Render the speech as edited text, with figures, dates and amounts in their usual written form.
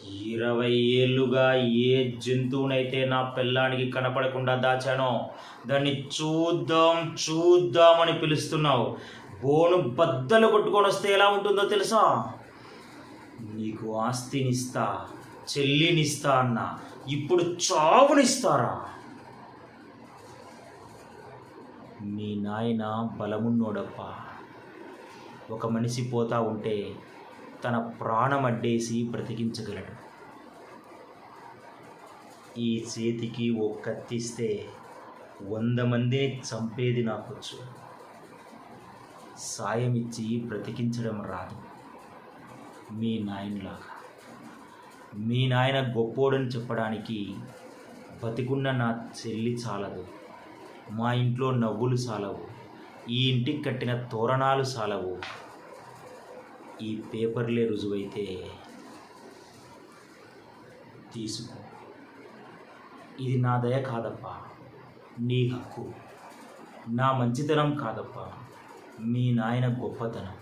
20 ఏళ్ళుగా ఏ జంతువునైతే నా పిల్లానికి కనపడకుండా దాచానో దాన్ని చూద్దాం చూద్దాం అని పిలుస్తున్నావు. బోను బద్దలు కొట్టుకొని వస్తే ఎలా ఉంటుందో తెలుసా? నీకు ఆస్తినిస్తా, చెల్లినిస్తా అన్న, ఇప్పుడు చావునిస్తారా? మీ నాయన బలమున్నోడప్ప. ఒక మనిషి పోతా ఉంటే తన ప్రాణం అడ్డేసి బ్రతికించగలడు. ఈ చేతికి ఓ కత్తిస్తే 100 మందిని చంపేది నాకొచ్చు. సాయం ఇచ్చి బ్రతికించడం రాదు. మీ నాయనలాగా. మీ నాయన గొప్పోడని చెప్పడానికి బతికున్న నా చెల్లి చాలదు. మా ఇంట్లో నవ్వులు చాలవు. ఈ ఇంటికి కట్టిన తోరణాలు చాలవు. ఈ పేపర్లే రుజువైతే తీసుకో. ఇది నా దయ కాదప్పా, నీ హక్కు. నా మంచితనం కాదప్పా, మీ నాయన గొప్పతనం.